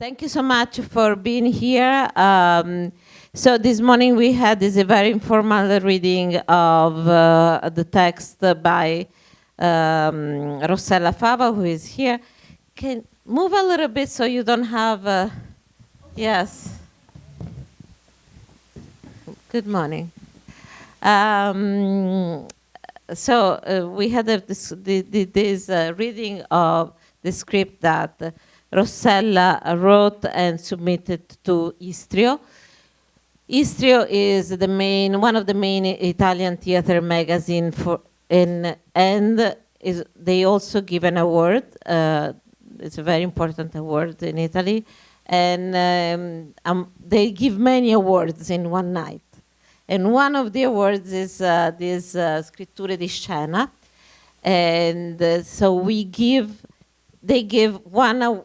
Thank you so much for being here. So this morning we had this very informal reading of the text by Rossella Fava, who is here. Can move a little bit so you don't have... yes. Good morning. We had this reading of the script that Rossella wrote and submitted to Hystrio. Hystrio is one of the main Italian theater magazine and they also give an award. It's a very important award in Italy, and they give many awards in one night. And one of the awards is this Scrittura di Scena, and so they give one.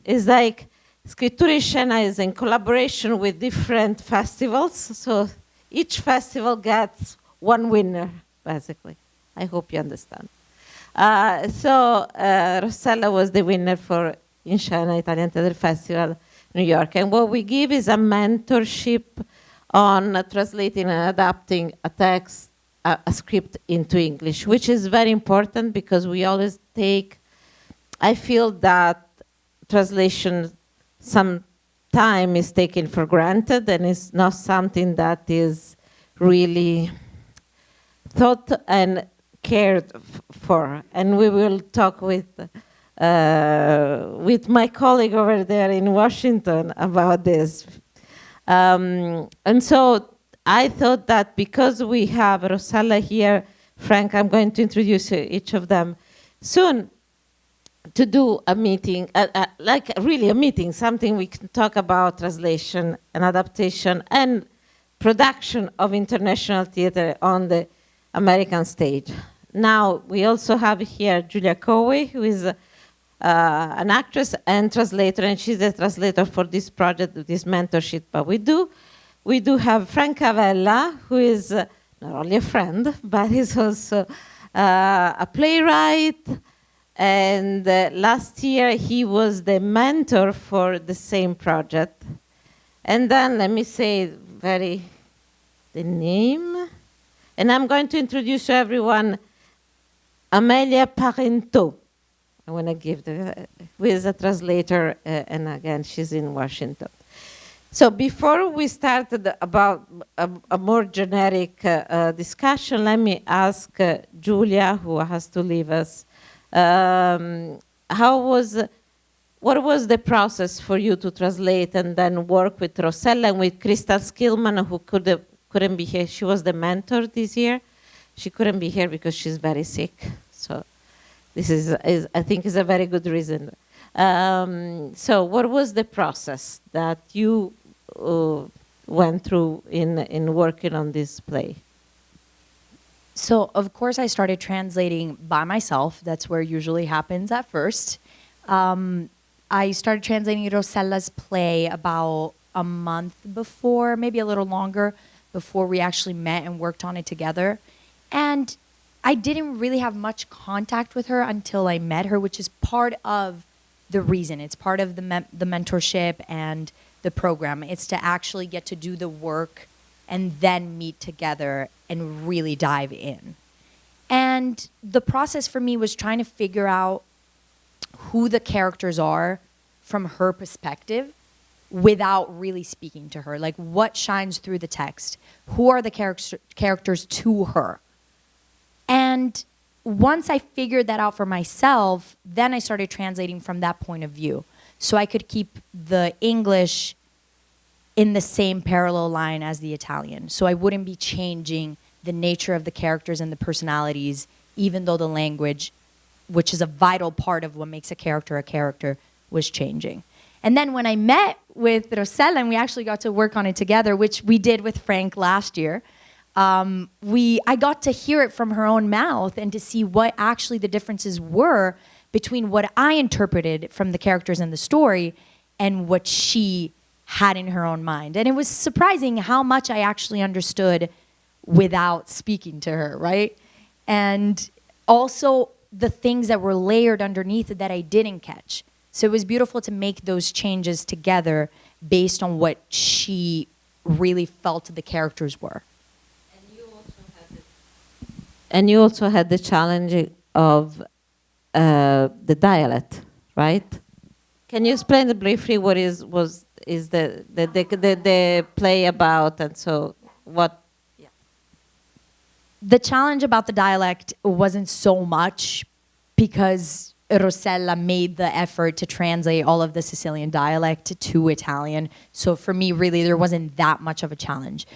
It's like Scrittura di Scena is in collaboration with different festivals, so each festival gets one winner, basically. I hope you understand. Rossella was the winner for In Scena Italian Theatre Festival, New York. And what we give is a mentorship on translating and adapting a text, a script into English, which is very important because we always I feel that translation sometimes is taken for granted and it's not something that is really thought and cared for. And we will talk with my colleague over there in Washington about this. And so I thought that because we have Rossella here, Frank, I'm going to introduce each of them soon, to do a meeting, like really a meeting, something we can talk about translation and adaptation and production of international theater on the American stage. Now, we also have here Giulia Cowie, who is an actress and translator, and she's a translator for this project, this mentorship. But we do have Frank Avella, who is not only a friend, but he's also a playwright. And last year, he was the mentor for the same project. And then, let me say the name. And I'm going to introduce to everyone Amelia Parenteau. I want to give who is a translator, and again, she's in Washington. So before we started about a more generic discussion, let me ask Giulia, who has to leave us, what was the process for you to translate and then work with Rossella and with Crystal Skillman, who couldn't be here? She was the mentor this year. She couldn't be here because she's very sick. So this is I think, is a very good reason. So what was the process that you went through in working on this play? So, of course, I started translating by myself. That's where it usually happens at first. I started translating Rossella's play about a month before, maybe a little longer, before we actually met and worked on it together. And I didn't really have much contact with her until I met her, which is part of the reason. It's part of the mentorship and the program. It's to actually get to do the work and then meet together and really dive in. And the process for me was trying to figure out who the characters are from her perspective without really speaking to her. Like, what shines through the text? Who are the characters to her? And once I figured that out for myself, then I started translating from that point of view. So I could keep the English in the same parallel line as the Italian. So I wouldn't be changing the nature of the characters and the personalities, even though the language, which is a vital part of what makes a character, was changing. And then when I met with Rossella and we actually got to work on it together, which we did with Frank last year, I got to hear it from her own mouth and to see what actually the differences were between what I interpreted from the characters in the story and what she had in her own mind. And it was surprising how much I actually understood without speaking to her, right? And also the things that were layered underneath that I didn't catch. So it was beautiful to make those changes together based on what she really felt the characters were. And you also had the challenge of the dialect, right? Can you explain briefly what is the play about, and so what? Yeah. The challenge about the dialect wasn't so much because Rossella made the effort to translate all of the Sicilian dialect to Italian. So for me, really, there wasn't that much of a challenge.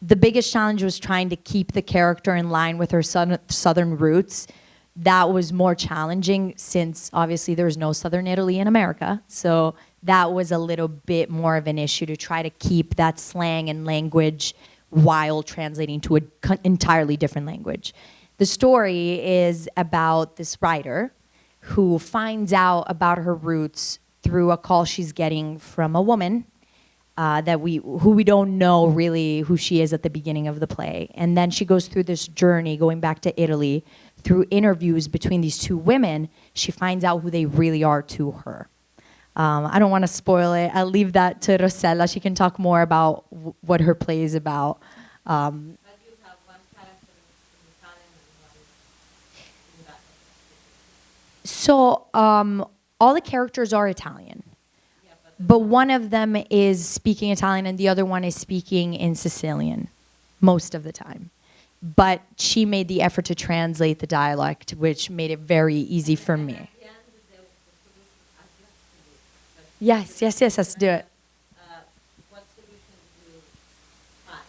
The biggest challenge was trying to keep the character in line with her southern roots. That was more challenging since obviously there was no Southern Italy in America. So that was a little bit more of an issue to try to keep that slang and language while translating to an entirely different language. The story is about this writer who finds out about her roots through a call she's getting from a woman who we don't know really who she is at the beginning of the play. And then she goes through this journey going back to Italy. Through interviews between these two women, she finds out who they really are to her. I don't want to spoil it. I'll leave that to Rossella. She can talk more about what her play is about. But you have one character in Italian and one in So all the characters are Italian. But one of them is speaking Italian and the other one is speaking in Sicilian most of the time. But she made the effort to translate the dialect, which made it very easy for me. Yes, let's do it. what solution do you find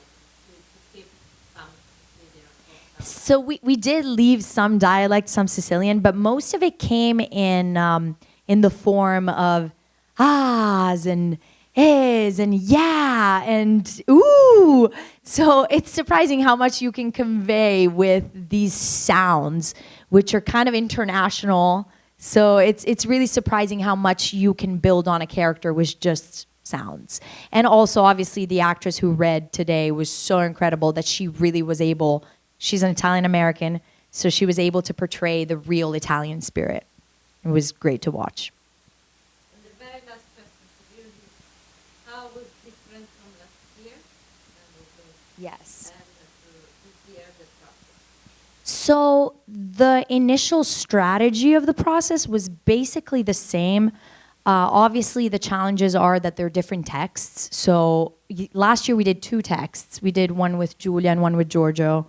to keep some Sicilian? So we did leave some dialect, some Sicilian, but most of it came in the form of ahs and is and yeah and ooh. So it's surprising how much you can convey with these sounds, which are kind of international. So it's really surprising how much you can build on a character with just sounds. And also, obviously, the actress who read today was so incredible that she really was able, she's an Italian-American, so she was able to portray the real Italian spirit. It was great to watch. And the very last question for you is, how was different from last year? Yes. And this year, the process? So the initial strategy of the process was basically the same. Obviously, the challenges are that they're different texts. So last year we did 2 texts. We did one with Giulia and one with Giorgio.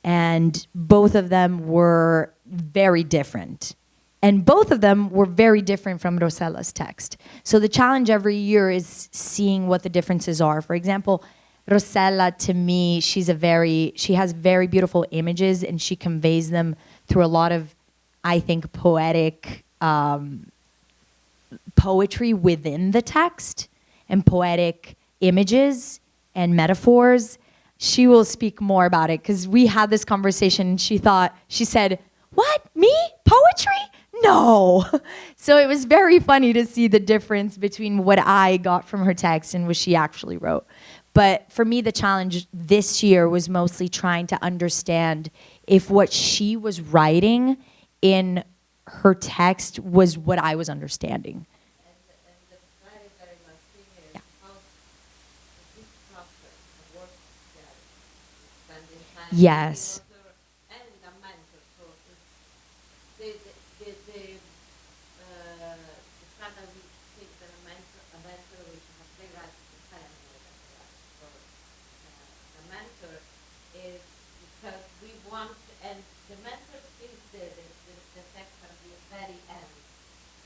And both of them were very different. And both of them were very different from Rossella's text. So the challenge every year is seeing what the differences are. For example, Rossella, to me, she has very beautiful images and she conveys them through a lot of, I think, poetic poetry within the text and poetic images and metaphors. She will speak more about it because we had this conversation and she said, "What, me? Poetry? No." So it was very funny to see the difference between what I got from her text and what she actually wrote. But for me, the challenge this year was mostly trying to understand if what she was writing in her text was what I was understanding. And the very, very last thing is, how this process of work together, spending time Yes. with the author and the mentor. So the fact that we take a mentor which has playwright for the mentor is because we want, and the mentor sees the text at the very end.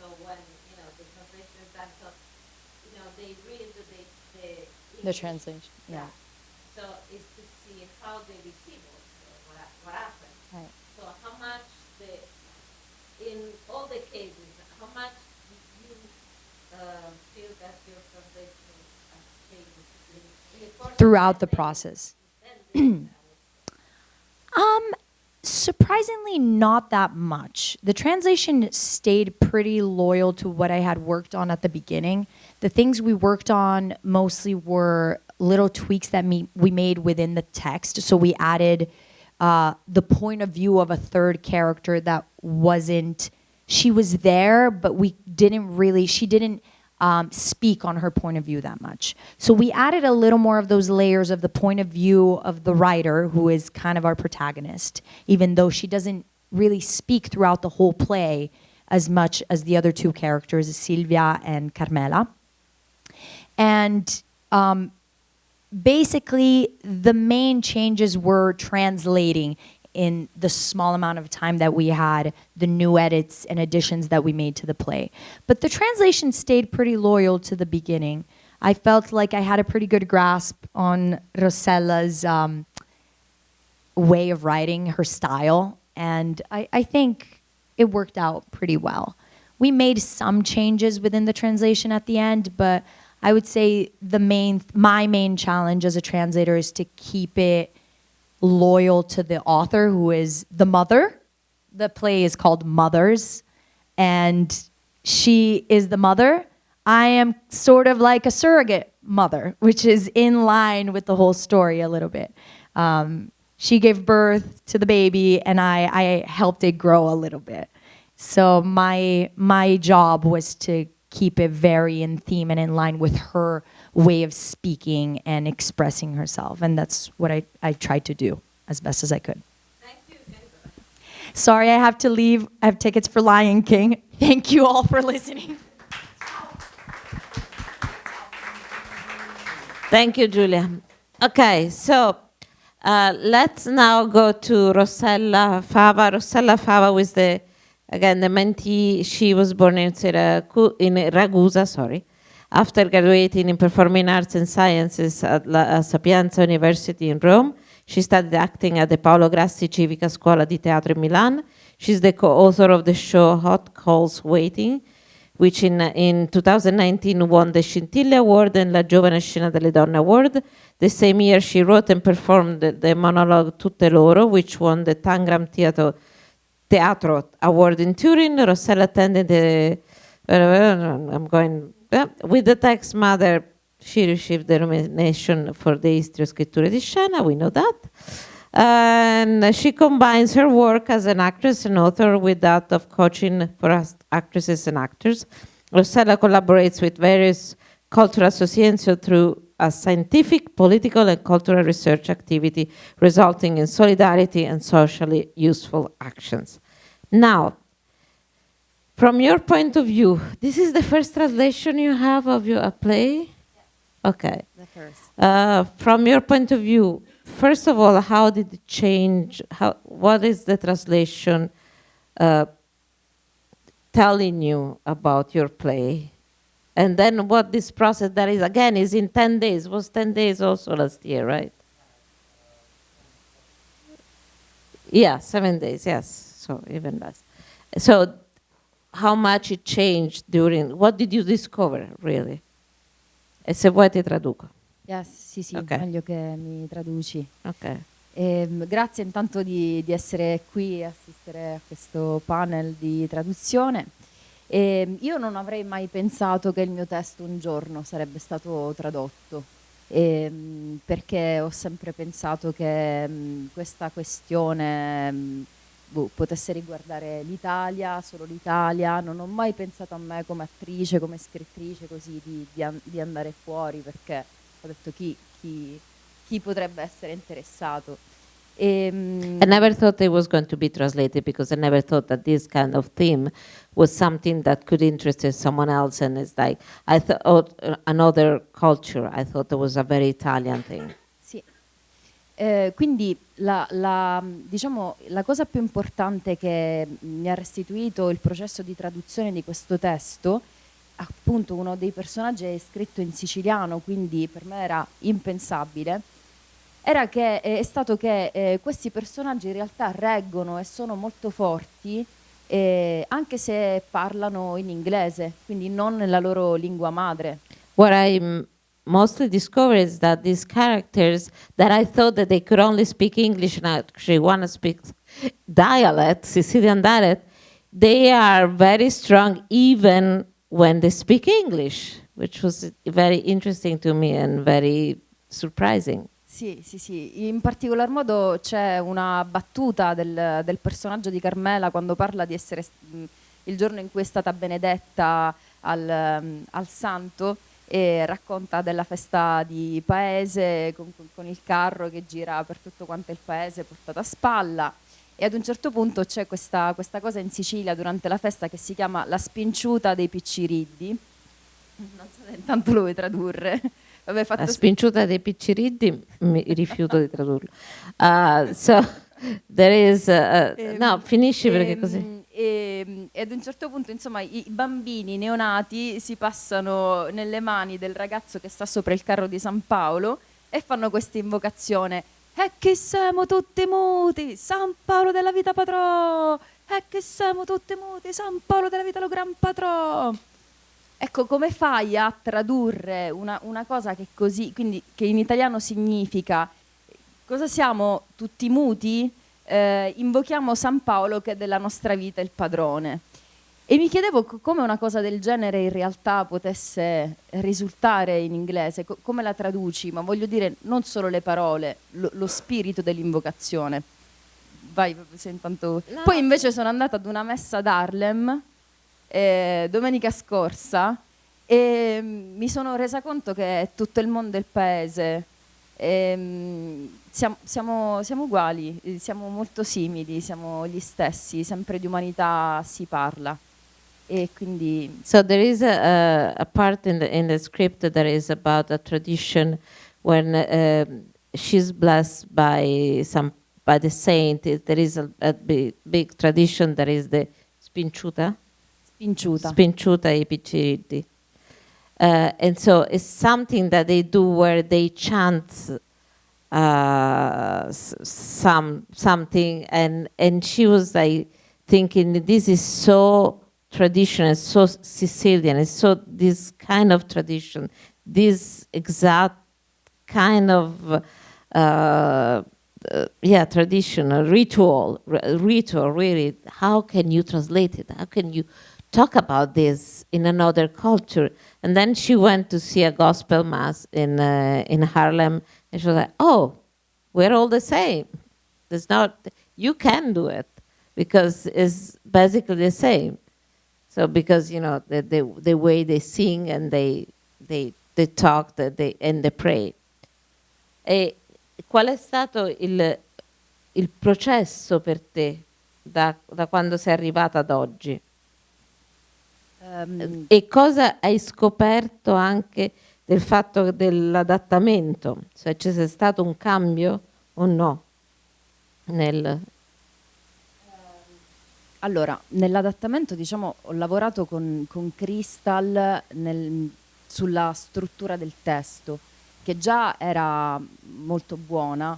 So when the translation is done, so they read The translation, yeah. So it's to see how they receive also what happens. Right. So how much in all the cases, how much do you feel that your translation has changed in the course Throughout the of process. then Surprisingly, not that much. The translation stayed pretty loyal to what I had worked on at the beginning. The things we worked on mostly were little tweaks that we made within the text. So we added the point of view of a third character that wasn't she was there, but she didn't speak on her point of view that much. So we added a little more of those layers of the point of view of the writer, who is kind of our protagonist, even though she doesn't really speak throughout the whole play as much as the other two characters, Silvia and Carmela. And basically, the main changes were translating in the small amount of time that we had, the new edits and additions that we made to the play. But the translation stayed pretty loyal to the beginning. I felt like I had a pretty good grasp on Rossella's way of writing, her style, and I think it worked out pretty well. We made some changes within the translation at the end, but I would say my main challenge as a translator is to keep it loyal to the author, who is the mother. The play is called Mothers, and she is the mother. I am sort of like a surrogate mother, which is in line with the whole story a little bit. She gave birth to the baby, and I helped it grow a little bit. So my job was to keep it very in theme and in line with her way of speaking and expressing herself. And that's what I tried to do as best as I could. Thank you. Sorry, I have to leave. I have tickets for Lion King. Thank you all for listening. Thank you, Giulia. Okay, so let's now go to Rossella Fava. Rossella Fava was the Mentee. She was born in Ragusa, after graduating in performing arts and sciences at Sapienza University in Rome. She studied acting at the Paolo Grassi Civica Scuola di Teatro in Milan. She's the co-author of the show Hot Calls Waiting, which in 2019 won the Scintille Award and la Giovane Scena, delle Donne Award. The same year she wrote and performed the monologue Tutte Loro, which won the Tangram Teatro Award in Turin. Rossella attended with the text Mother, she received the nomination for the Hystrio Scritture di Scena, we know that. And she combines her work as an actress and author with that of coaching for actresses and actors. Rossella collaborates with various cultural associations through a scientific, political, and cultural research activity, resulting in solidarity and socially useful actions. Now, from your point of view, this is the first translation you have of your play? Okay. The first. From your point of view, first of all, how did it change? What is the translation telling you about your play? And then what this process that is, again, is in 10 days. Was 10 days also last year, right? Yeah, 7 days, yes. So even less. So how much it changed during, what did you discover, really? E se vuoi ti traduco. Yes, sì, Okay. meglio che mi traduci. Ok. Grazie intanto di essere qui e assistere a questo panel di traduzione. Io non avrei mai pensato che il mio testo un giorno sarebbe stato tradotto, perché ho sempre pensato che questa questione potesse riguardare l'Italia, solo l'Italia. Non ho mai pensato a me come attrice, come scrittrice, così di andare fuori, perché ho detto chi potrebbe essere interessato. I never thought it was going to be translated because I never thought that this kind of theme was something that could interest someone else. And it's like, I thought another culture, I thought it was a very Italian thing. Sì. Quindi diciamo, la cosa più importante che mi ha restituito il processo di traduzione di questo testo, appunto uno dei personaggi è scritto in siciliano, quindi per me era impensabile, è stato che questi personaggi in realtà reggono e sono molto forti anche se parlano in inglese, quindi non nella loro lingua madre. What I mostly discovered is that these characters that I thought that they could only speak English and actually want to speak dialect, Sicilian dialect, they are very strong even when they speak English, which was very interesting to me and very surprising. Sì. In particolar modo c'è una battuta del personaggio di Carmela quando parla di essere il giorno in cui è stata benedetta al santo, e racconta della festa di paese con il carro che gira per tutto quanto il paese portato a spalla. E ad un certo punto c'è questa cosa in Sicilia durante la festa che si chiama la spinciuta dei picciriddi. Non so se intanto lo vuoi tradurre. Vabbè, La spinciuta dei picciriddi, mi rifiuto di tradurlo. So there is no, finisci perché così. E ad un certo punto, insomma, i bambini neonati si passano nelle mani del ragazzo che sta sopra il carro di San Paolo e fanno questa invocazione: e che siamo tutti muti, San Paolo della vita patrò, e che siamo tutti muti, San Paolo della vita lo gran patrò. Ecco, come fai a tradurre una cosa che così, quindi che in italiano significa cosa siamo tutti muti? Invochiamo San Paolo che è della nostra vita il padrone. E mi chiedevo come una cosa del genere in realtà potesse risultare in inglese, come la traduci, ma voglio dire non solo le parole, lo spirito dell'invocazione. Vai, se intanto... No. Poi invece sono andata ad una messa ad Harlem domenica scorsa e mi sono resa conto che è tutto il mondo del paese. Siamo uguali, siamo molto simili, siamo gli stessi, sempre di umanità si parla. E quindi So there is a part in the script that is about a tradition when she's blessed by the saint. There is a big tradition that is the spinciuta i picciriddi. And so it's something that they do where they chant something, and she was like thinking, this is so traditional, so Sicilian, it's so this kind of tradition, this exact kind of traditional ritual really. How can you translate it? How can you talk about this in another culture? And then she went to see a gospel mass in Harlem, and she was like, oh, we're all the same. There's not, you can do it because it's basically the same. So because, you know, the way they sing and they talk and they pray. E qual è stato il processo per te da quando sei arrivata ad oggi? E cosa hai scoperto anche del fatto dell'adattamento? Cioè c'è stato un cambio o no? Allora, nell'adattamento, diciamo, ho lavorato con Crystal sulla struttura del testo, che già era molto buona,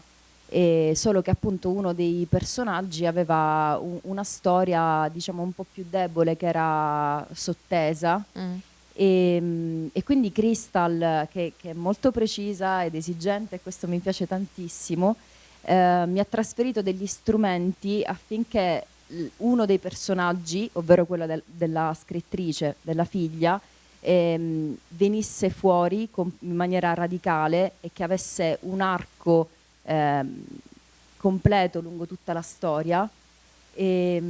solo che appunto uno dei personaggi aveva una storia, diciamo, un po' più debole, che era sottesa. E quindi Crystal, che è molto precisa ed esigente, e questo mi piace tantissimo, mi ha trasferito degli strumenti affinché uno dei personaggi, ovvero quello della scrittrice, della figlia, venisse fuori in maniera radicale e che avesse un arco completo lungo tutta la storia. E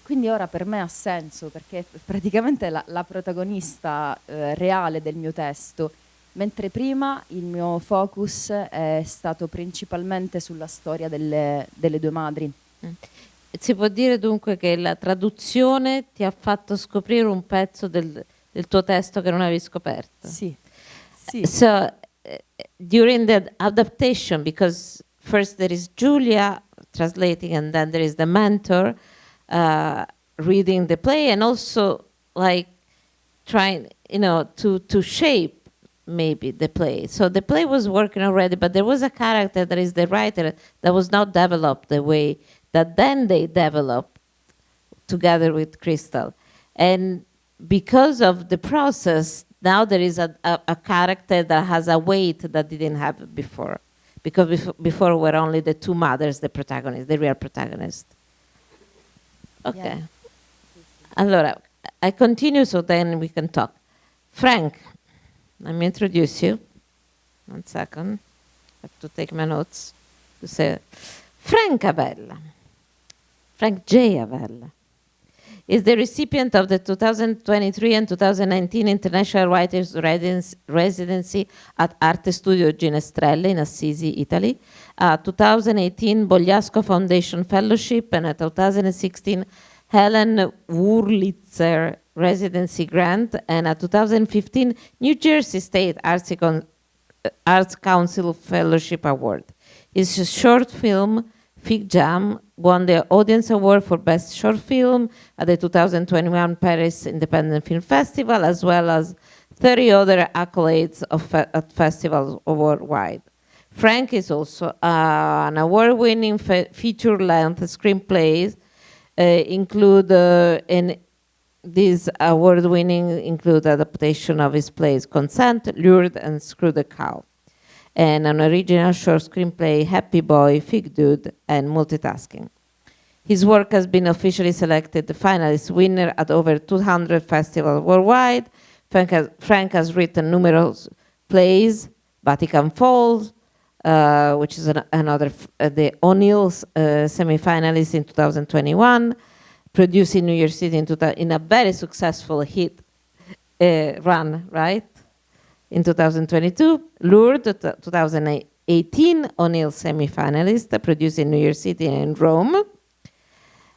quindi ora per me ha senso, perché praticamente è la protagonista reale del mio testo, mentre prima il mio focus è stato principalmente sulla storia delle due madri. Si può dire dunque che la traduzione ti ha fatto scoprire un pezzo del tuo testo che non avevi scoperto? Sì. So during the adaptation, because first there is Giulia translating and then there is the mentor reading the play and also like trying, you know, to shape maybe the play. So the play was working already, but there was a character that is the writer that was not developed the way that then they developed together with Crystal. And because of the process, now there is a character that has a weight that didn't have before. Because before were only the two mothers, the protagonists, the real protagonist. Okay. Yeah. Allora, I continue so then we can talk. Frank, let me introduce you. 1 second. I have to take my notes to say Frank Avella. Frank J. Avella Is the recipient of the 2023 and 2019 International Writers Residency at Arte Studio Ginestrelle in Assisi, Italy, a 2018 Bogliasco Foundation Fellowship, and a 2016 Helen Wurlitzer Residency Grant, and a 2015 New Jersey State Arts Council Fellowship Award. His short film, Fig Jam, won the Audience Award for Best Short Film at the 2021 Paris Independent Film Festival, as well as 30 other accolades at festivals worldwide. Frank is also an award-winning feature-length screenplays, in these award-winning include adaptation of his plays Consent, Lured, and Screw the Cow, and an original short screenplay, Happy Boy, Fig Dude, and Multitasking. His work has been officially selected the finalist winner at over 200 festivals worldwide. Frank has written numerous plays, Vatican Falls, which is another, the O'Neill's semi-finalist in 2021, produced in New York City in a very successful hit run, right? In 2022, Lured, 2018, O'Neill semi-finalist, produced in New York City and Rome.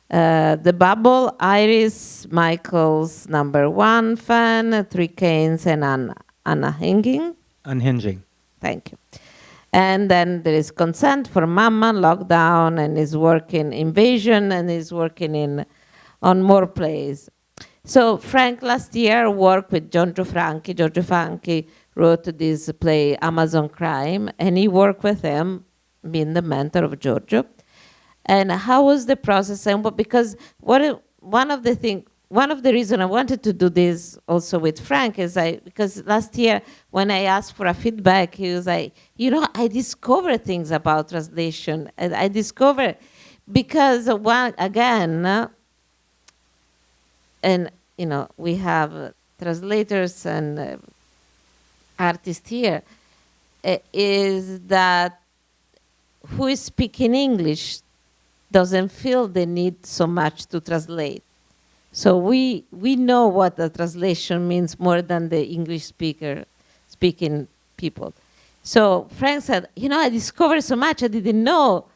The Bubble, Iris, Michael's #1 fan, Three Canes, and Unhinging. Unhinging. Thank you. And then there is Consent for Mama, Lockdown, and is working Invasion, and is working on more plays. So Frank last year worked with Giorgio Franchi. Giorgio Franchi wrote this play, Amazon Crime, and he worked with him, being the mentor of Giorgio. And how was the process? And because one of the reasons I wanted to do this also with Frank is because last year when I asked for a feedback, he was like, I discovered things about translation, and I discovered because we have translators and artists here, is that who is speaking English doesn't feel the need so much to translate. So we know what the translation means more than the English speaking people. So Frank said, I discovered so much, I didn't know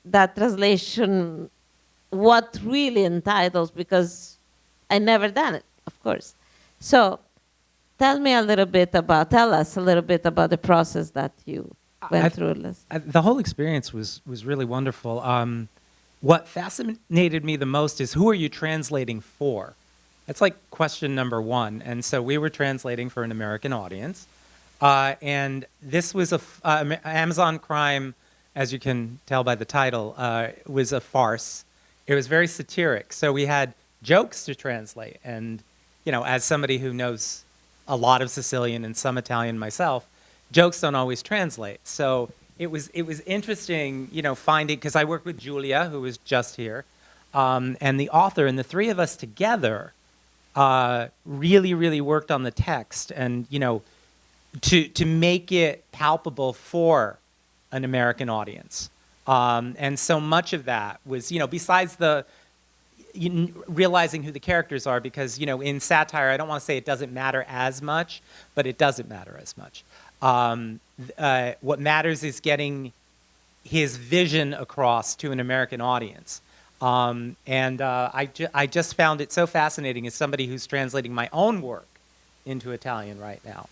that translation, what really entitles, because I never done it, of course. So tell us a little bit about the process that you went through. The whole experience was really wonderful. What fascinated me the most is, who are you translating for? That's like question number one. And so we were translating for an American audience. And this was Amazon Crime, as you can tell by the title, was a farce. It was very satiric. So we had jokes to translate. And, as somebody who knows a lot of Sicilian and some Italian myself, jokes don't always translate. So it was interesting, finding, because I worked with Giulia, who was just here, and the author, and the three of us together really, really worked on the text, and to make it palpable for an American audience. And so much of that was, besides realizing who the characters are, because in satire, I don't want to say it doesn't matter as much, but it doesn't matter as much. What matters is getting his vision across to an American audience. I just found it so fascinating as somebody who's translating my own work into Italian right now.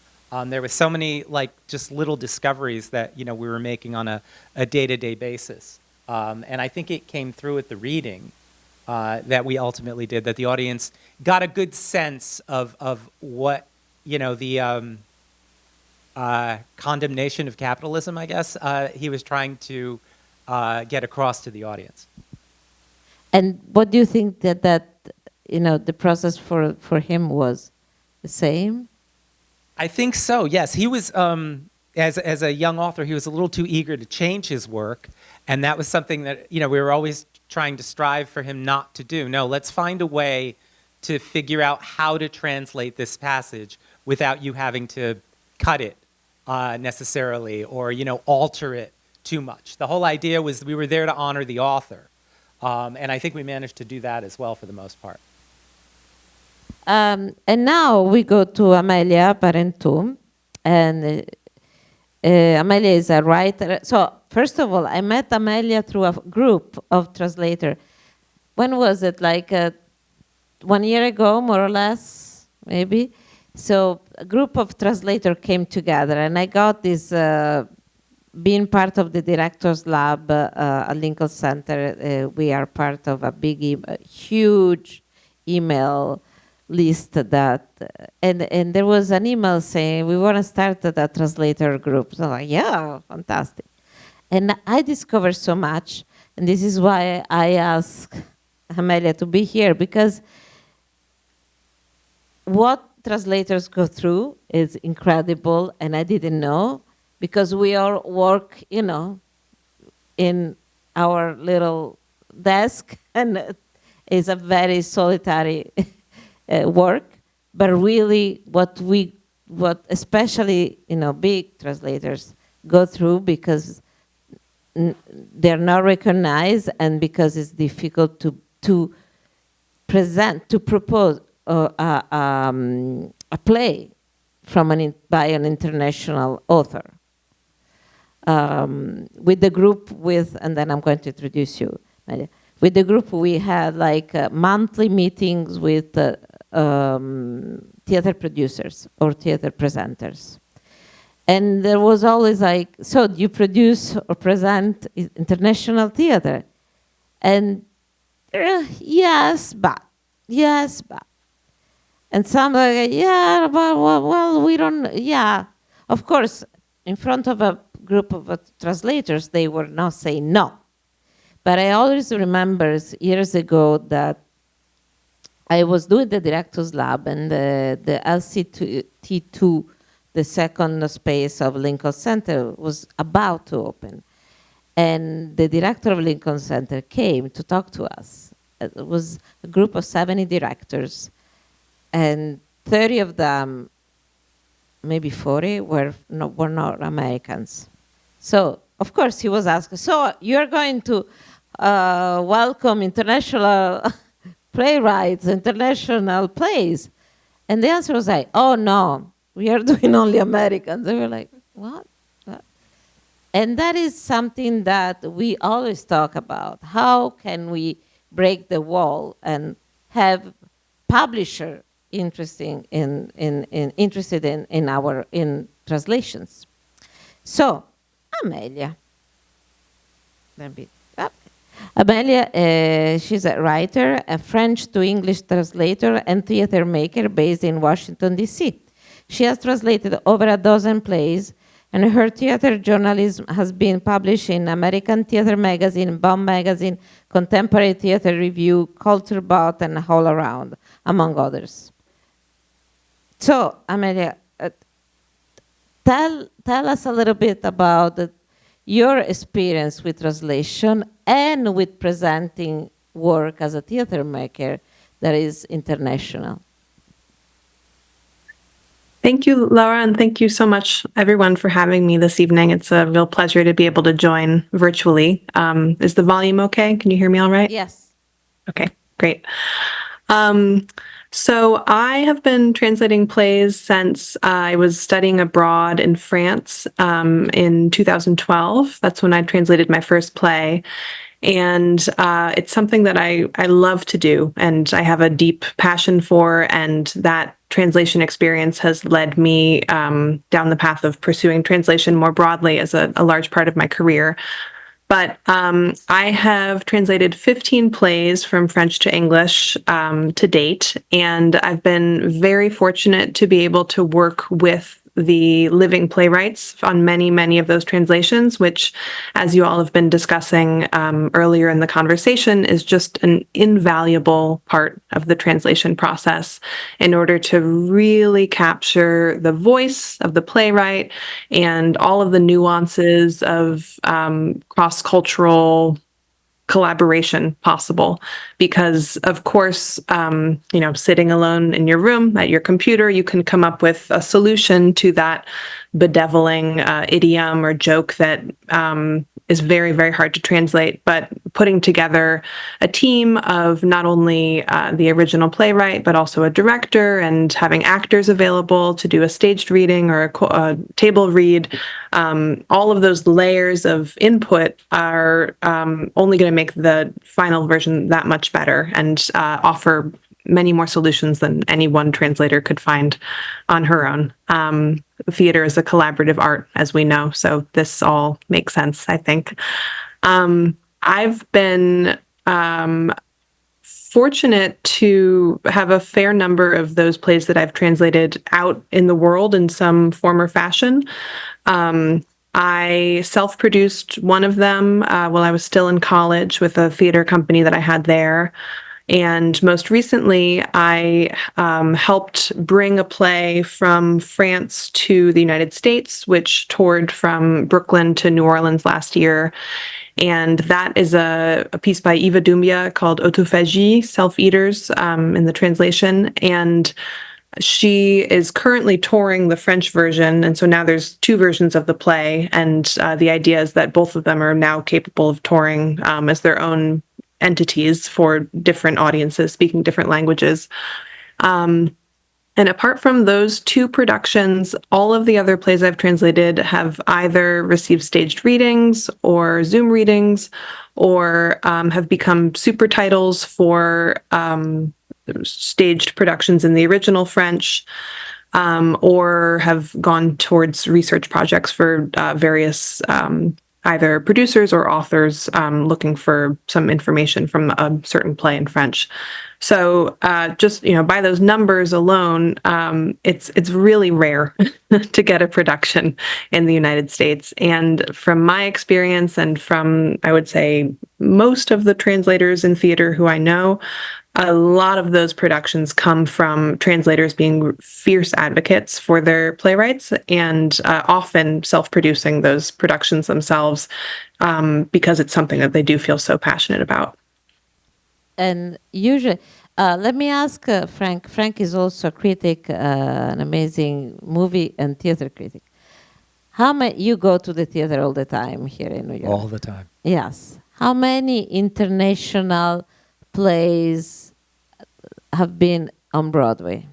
There were so many just little discoveries that we were making on a day-to-day basis. And I think it came through at the reading that we ultimately did, that the audience got a good sense of what the condemnation of capitalism, I guess, he was trying to get across to the audience. And what do you think that the process for him was the same? I think so, yes. He was, as a young author, he was a little too eager to change his work, and that was something that we were always trying to strive for him not to do. No, let's find a way to figure out how to translate this passage without you having to cut it necessarily, or alter it too much. The whole idea was we were there to honor the author, and I think we managed to do that as well for the most part. And now we go to Amelia Parenteau, and Amelia is a writer. So first of all, I met Amelia through a group of translators. When was it? Like 1 year ago, more or less, maybe. So a group of translators came together, and I got this, being part of the director's lab at Lincoln Center. We are part of a big, huge email list that, and there was an email saying, we want to start a translator group. So like, yeah, fantastic. And I discovered so much, and this is why I asked Amelia to be here, because what translators go through is incredible, and I didn't know, because we all work, in our little desk, and it's a very solitary work. But really, what especially big translators go through, because they're not recognized, and because it's difficult to present, to propose a play by an international author. With the group, and then I'm going to introduce you. With the group, we had like monthly meetings with theater producers or theater presenters. And there was always like, so do you produce or present international theater? And yes, but. And some like, yeah, well, we don't, yeah. Of course, in front of a group of translators, they were not saying no. But I always remember years ago that I was doing the director's lab, and the LCT2, the second space of Lincoln Center, was about to open. And the director of Lincoln Center came to talk to us. It was a group of 70 directors, and 30 of them, maybe 40, were not Americans. So, of course, he was asking, so you're going to welcome international playwrights, international plays? And the answer was like, oh, no, we are doing only Americans. They were like, what? And that is something that we always talk about. How can we break the wall and have publisher interested in translations? So, Amelia. Amelia, she's a writer, a French to English translator, and theater maker based in Washington, D.C. She has translated over a dozen plays, and her theater journalism has been published in American Theater Magazine, Bomb Magazine, Contemporary Theater Review, Culture Bot, and All Around, among others. So, Amelia, tell us a little bit about your experience with translation and with presenting work as a theater maker that is international. Thank you, Laura, and thank you so much, everyone, for having me this evening. It's a real pleasure to be able to join virtually. Is the volume okay? Can you hear me all right? Yes. Okay, great. So I have been translating plays since I was studying abroad in France in 2012. That's when I translated my first play. And it's something that I love to do, and I have a deep passion for, and that translation experience has led me down the path of pursuing translation more broadly as a large part of my career. But I have translated 15 plays from French to English to date, and I've been very fortunate to be able to work with the living playwrights on many, many of those translations, which, as you all have been discussing earlier in the conversation, is just an invaluable part of the translation process in order to really capture the voice of the playwright and all of the nuances of cross-cultural collaboration possible. Because, of course, sitting alone in your room at your computer, you can come up with a solution to that bedeviling idiom or joke that is very, very hard to translate. But putting together a team of not only the original playwright, but also a director, and having actors available to do a staged reading or a table read, all of those layers of input are only going to make the final version that much better and offer many more solutions than any one translator could find on her own. Theater is a collaborative art, as we know, so this all makes sense, I think. I've been fortunate to have a fair number of those plays that I've translated out in the world in some form or fashion. I self-produced one of them while I was still in college with a theater company that I had there. And most recently, I helped bring a play from France to the United States, which toured from Brooklyn to New Orleans last year. And that is a piece by Eva Dumbia called Autophagie, Self-Eaters, in the translation. And she is currently touring the French version. And so now there's two versions of the play. And the idea is that both of them are now capable of touring as their own entities for different audiences speaking different languages. And apart from those two productions, all of the other plays I've translated have either received staged readings or Zoom readings, or have become super titles for staged productions in the original French, or have gone towards research projects for various either producers or authors looking for some information from a certain play in French. So just, by those numbers alone, it's really rare to get a production in the United States. And from my experience and from, I would say, most of the translators in theater who I know, a lot of those productions come from translators being fierce advocates for their playwrights and often self-producing those productions themselves because it's something that they do feel so passionate about. And usually, let me ask Frank. Frank is also a critic, an amazing movie and theater critic. You go to the theater all the time here in New York? All the time. Yes. How many international plays have been on Broadway?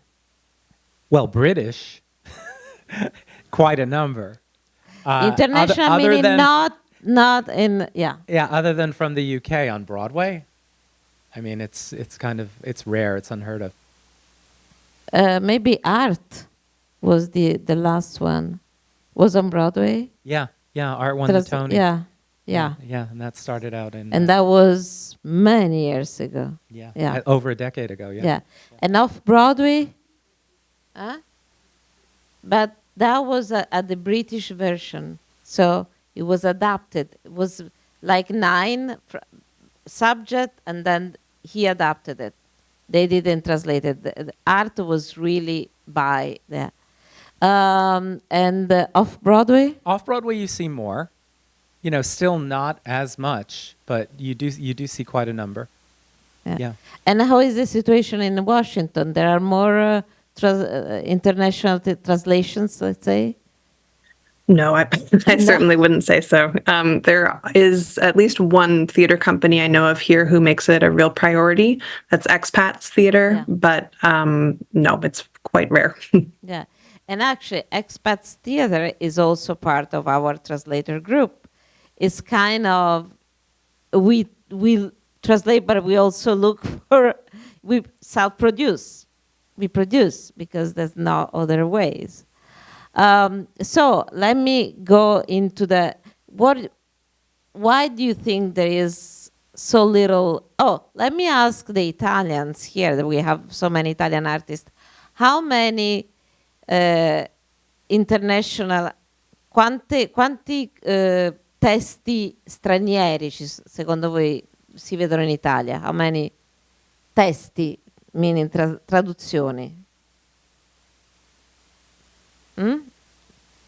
Well, British, quite a number. International meaning not in, yeah. Yeah, other than from the UK on Broadway. I mean, it's rare, it's unheard of. Maybe Art was the last one. Was on Broadway? Yeah, Art won the Tony. Yeah, and that started out in... And that was many years ago. Yeah. Over a decade ago, yeah. Yeah, and off-Broadway? But that was at the British version. So it was adapted. It was like 9 subject, and then he adapted it. They didn't translate it. The Art was really by there. And off-Broadway? Off-Broadway you see more. Still not as much, but you do see quite a number. Yeah. And how is the situation in Washington? There are more international translations, let's say? No, I certainly wouldn't say so. There is at least one theater company I know of here who makes it a real priority. That's Expats Theater, but no, it's quite rare. Yeah, and actually, Expats Theater is also part of our translator group. It's kind of, we translate, but we also we self-produce. We produce because there's no other ways. So let me go into why do you think there is so little? Oh, let me ask the Italians here, that we have so many Italian artists. How many international, quanti testi stranieri secondo voi si vedono in Italia? How many testi, meaning traduzioni?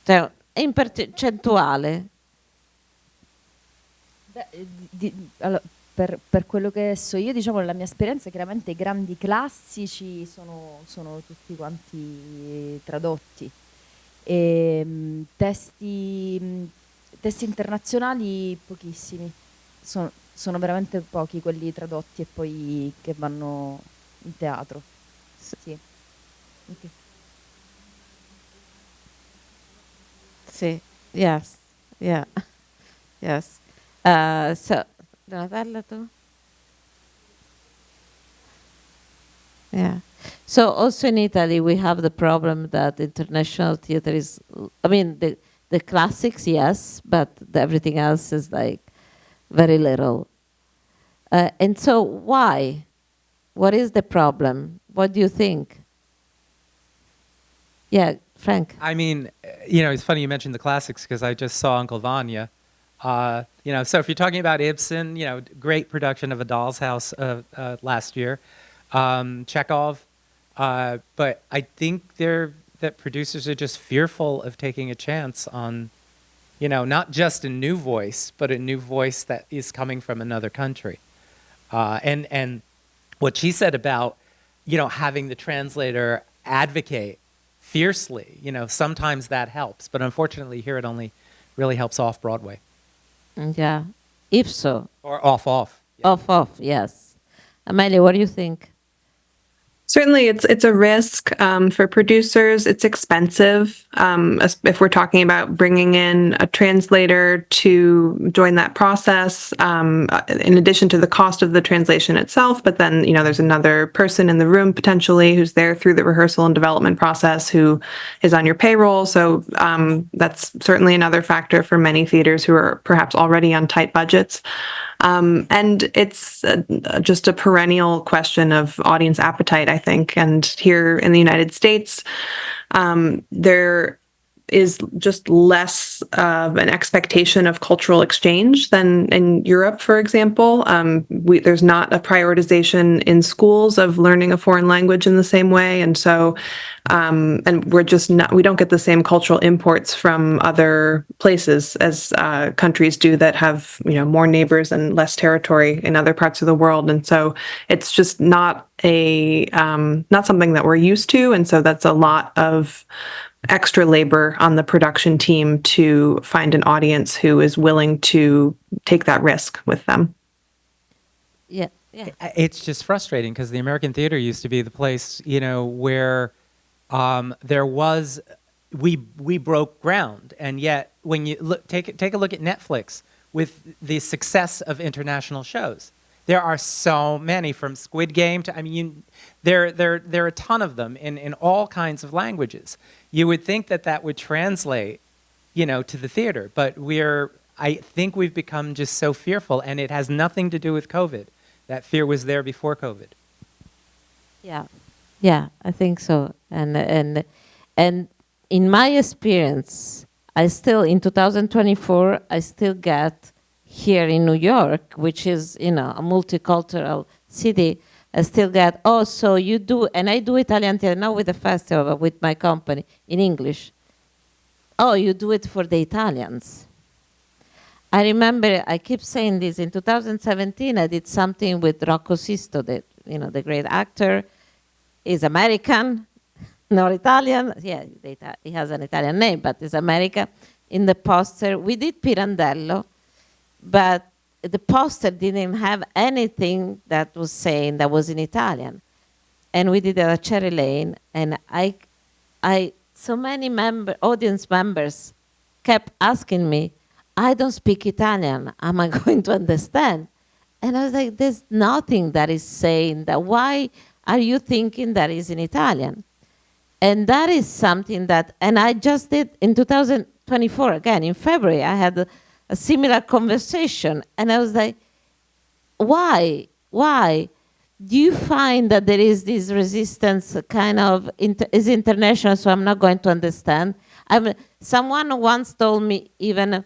Cioè, in percentuale? Allora, per quello che so io, diciamo, la mia esperienza, chiaramente i grandi classici sono tutti quanti tradotti. E, testi testi internazionali pochissimi, sono veramente pochi quelli tradotti e poi che vanno in teatro. Sì. Okay. Sì, yes, yeah, yes. So, Donatella, tu? Yeah. So also in Italy, we have the problem that international theater is, I mean, the classics, yes, but everything else is like very little. And so why? What is the problem? What do you think? Yeah, Frank. I mean, it's funny you mentioned the classics because I just saw Uncle Vanya. So if you're talking about Ibsen, great production of A Doll's House last year. Chekhov. But I think that producers are just fearful of taking a chance on, not just a new voice, but a new voice that is coming from another country. And what she said about, having the translator advocate fiercely, sometimes that helps. But unfortunately here it only really helps off Broadway. Yeah, if so. Or off. Yeah. Off, yes. Amelia, what do you think? Certainly, it's a risk for producers. It's expensive if we're talking about bringing in a translator to join that process. In addition to the cost of the translation itself, but then there's another person in the room potentially who's there through the rehearsal and development process who is on your payroll. So that's certainly another factor for many theaters who are perhaps already on tight budgets. And it's just a perennial question of audience appetite, I think. And here in the United States, there is just less of an expectation of cultural exchange than in Europe, for example. There's not a prioritization in schools of learning a foreign language in the same way. And so, and we don't get the same cultural imports from other places as countries do that have, more neighbors and less territory in other parts of the world. And so it's just not something that we're used to. And so that's a lot of extra labor on the production team to find an audience who is willing to take that risk with them. Yeah. It's just frustrating because the American theater used to be the place, where we broke ground, and yet when you take a look at Netflix with the success of international shows, there are so many, from Squid Game to there are a ton of them in all kinds of languages. You would think that would translate, to the theater, but I think we've become just so fearful, and it has nothing to do with COVID. That fear was there before COVID. Yeah, I think so. And in my experience, in 2024, I still get here in New York, which is, a multicultural city, I still get, so you do, and I do Italian theater, not with the festival, but with my company in English. Oh, you do it for the Italians. I remember, I keep saying this, in 2017, I did something with Rocco Sisto, the great actor, is American, not Italian. Yeah, he has an Italian name, but is American. In the poster, we did Pirandello, but the poster didn't have anything that was saying that was in Italian. And we did it at Cherry Lane, and so many audience members kept asking me, I don't speak Italian, am I going to understand? And I was like, there's nothing that is saying that. Why are you thinking that is in Italian? And that is something that, and I just did in 2024, again, in February, I had a similar conversation. And I was like, why? Do you find that there is this resistance kind of, is international, so I'm not going to understand? Someone once told me even,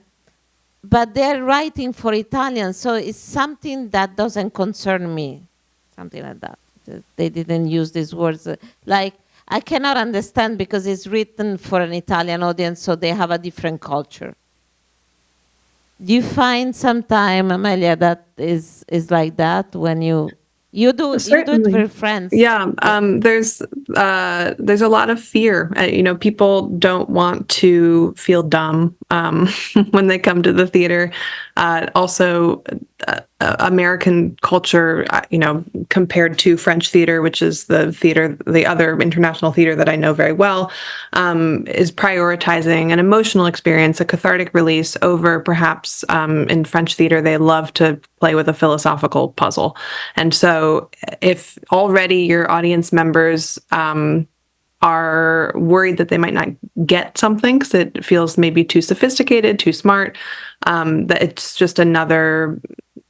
but they're writing for Italian, so it's something that doesn't concern me. Something like that. They didn't use these words. Like, I cannot understand because it's written for an Italian audience, so they have a different culture. Do you find sometime, Amelia, that is like that when you You do it Certainly. for friends. Yeah, there's a lot of fear. People don't want to feel dumb when they come to the theater. Also, American culture, compared to French theater, which is the other international theater that I know very well, is prioritizing an emotional experience, a cathartic release over perhaps in French theater, they love to play with a philosophical puzzle. And so if already your audience members are worried that they might not get something because it feels maybe too sophisticated, too smart, that it's just another